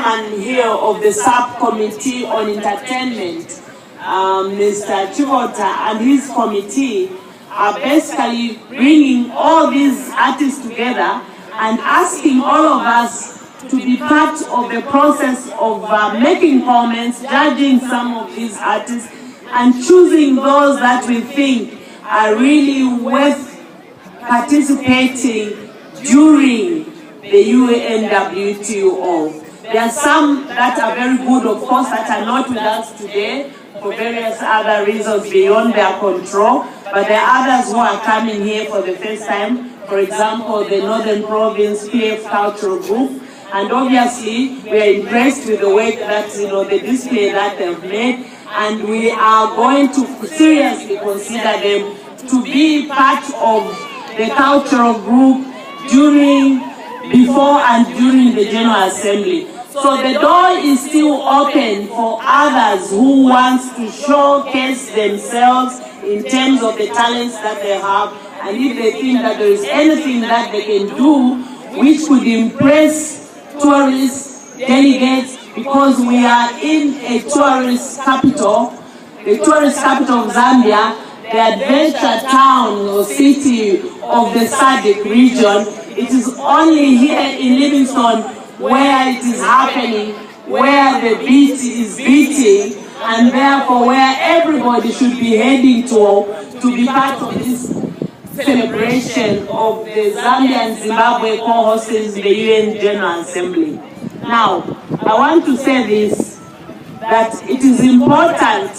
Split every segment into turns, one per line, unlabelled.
chairman here of the subcommittee on entertainment, Mr. Chivota, and his committee are basically bringing all these artists together and asking all of us to be part of the process of making comments, judging some of these artists, and choosing those that we think are really worth participating during the UNWTO. There are some that are very good, of course, that are not with us today for various other reasons beyond their control, but there are others who are coming here for the first time. For example, the Northern Province PF Cultural Group, and obviously we are impressed with the work that, the display that they've made, and we are going to seriously consider them to be part of the cultural group before and during the General Assembly. So the door is still open for others who want to showcase themselves in terms of the talents that they have, and if they think that there is anything that they can do which could impress tourists, delegates, because we are in a tourist capital, the tourist capital of Zambia, the adventure town or city of the SADC region. It is only here in Livingstone where it is happening, where the beat is beating, and therefore where everybody should be heading to be part of this celebration of the Zambia and Zimbabwe co-hosts the UN General Assembly. Now, I want to say this, that it is important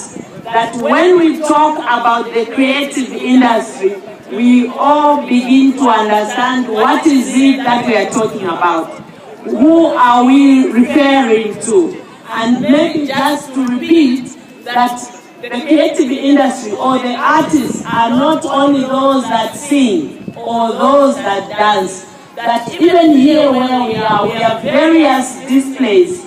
that when we talk about the creative industry, we all begin to understand what is it that we are talking about. Who are we referring to? And maybe just to repeat that the creative industry or the artists are not only those that sing or those that dance. That even here where we have various displays,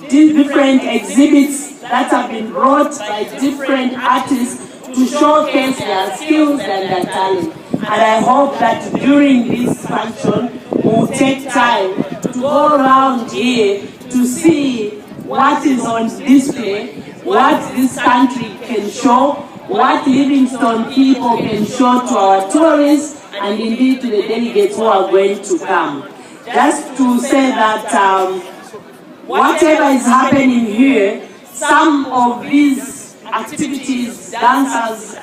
different exhibits that have been brought by different artists to showcase their skills and their talent. And I hope that during this function, we'll take time to go around here to see what is on display, what this country can show, what Livingstone people can show to our tourists, and indeed to the delegates who are going to come. Just to say that whatever is happening here, some of these activities, dances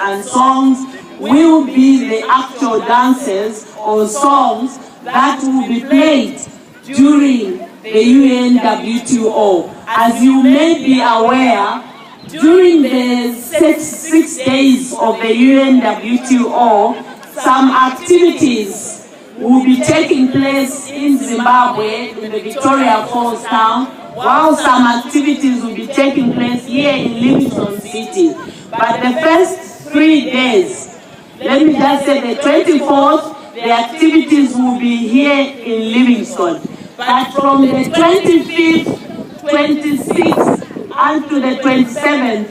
and songs will be the actual dances or songs that will be played during the UNWTO. As you may be aware, during the six days of the UNWTO, some activities will be taking place in Zimbabwe, in the Victoria Falls town, while some activities will be taking place here in Livingstone City. But the first 3 days, let me just say the 24th, the activities will be here in Livingstone. But from the 25th, 26th, and to the 27th,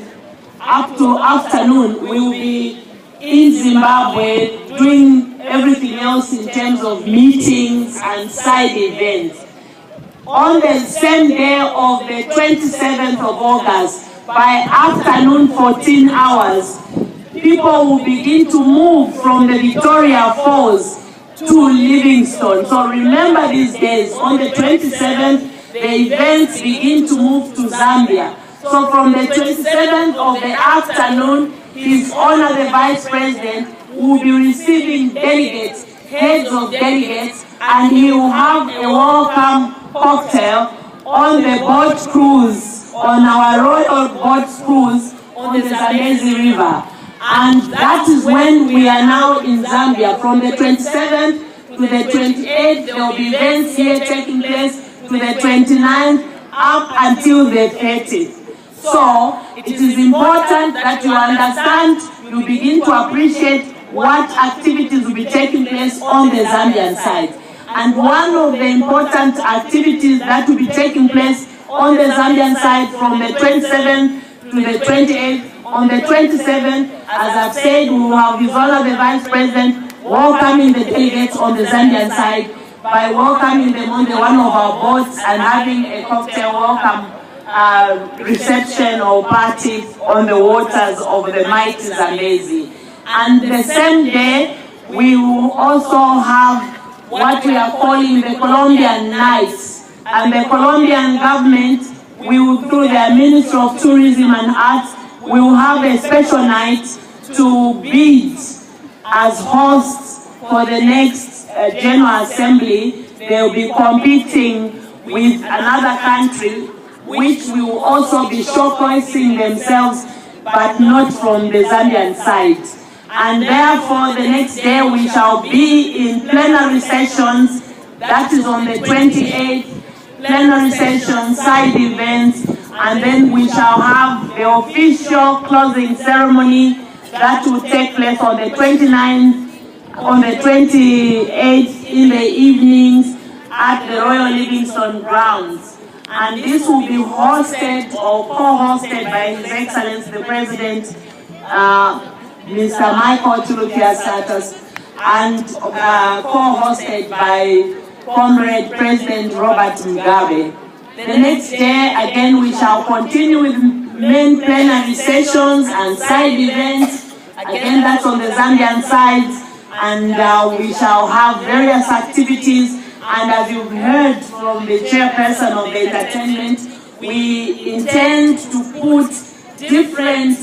up to afternoon, we will be in Zimbabwe doing everything else in terms of meetings and side events. On the same day of the 27th of August, by afternoon 14 hours, people will begin to move from the Victoria Falls to Livingstone. So remember these days, on the 27th, the events begin to move to Zambia. So from the 27th of the afternoon, His Honor the Vice President will be receiving delegates, heads of delegates, and he will have a welcome cocktail on the boat cruise, on our royal boat cruise on the Zambezi River. And that is when we are now in Zambia. From the 27th to the 28th, there will be events here taking place, to the 29th, up until the 30th. So, it is important that you understand, you begin to appreciate what activities will be taking place on the Zambian side. And one of the important activities that will be taking place on the Zambian side from the 27th to the 28th, on the 27th, as I've said, we will have His Honor the Vice President welcoming the delegates on the Zambian side by welcoming them on one of our boats and having a cocktail welcome reception or party on the waters of the mighty Zambezi. And the same day, we will also have what we are calling the Colombian Nights. And the Colombian government, we will, through their Ministry of Tourism and Arts, we will have a special night to bid as hosts for the next General Assembly. They will be competing with another country, which will also be showcasing themselves, but not from the Zambian side. And therefore, the next day we shall be in plenary sessions, that is on the 28th, plenary sessions, side events, and then we shall have the official closing ceremony that will take place on the 29th, on the 28th in the evenings at the Royal Livingstone grounds. And this will be hosted or co-hosted by His Excellency the President, Mr. Michael Chulukiasatas, and co-hosted by Comrade President Robert Mugabe. The next day, again, we shall continue with main plenary sessions and side events. Again, that's on the Zambian side, and we shall have various activities. And as you've heard from the chairperson of the entertainment, we intend to put different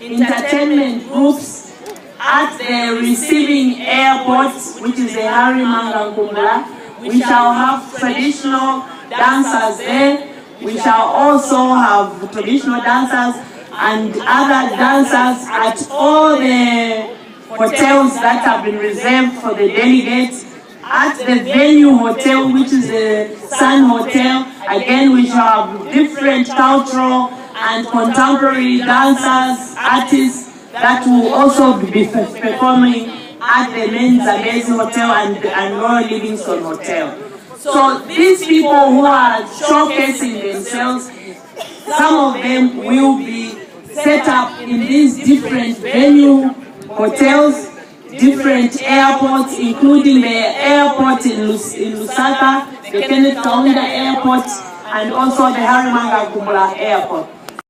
entertainment groups at the receiving airport, which is the Harry Mangankumbula. We shall have traditional dancers there. We shall also have traditional dancers and other dancers at all the hotels that have been reserved for the delegates. At the venue hotel, which is the Sun Hotel, again we shall have different cultural and contemporary dancers, artists that will also be performing at the main Zambezi Hotel and Royal Livingstone Hotel. So these people who are showcasing themselves, some of them will be set up in these different venue hotels, different airports, including the airport in Lusaka, the Kenneth Kaunda Airport, and also the Harry Mangankumbula Airport.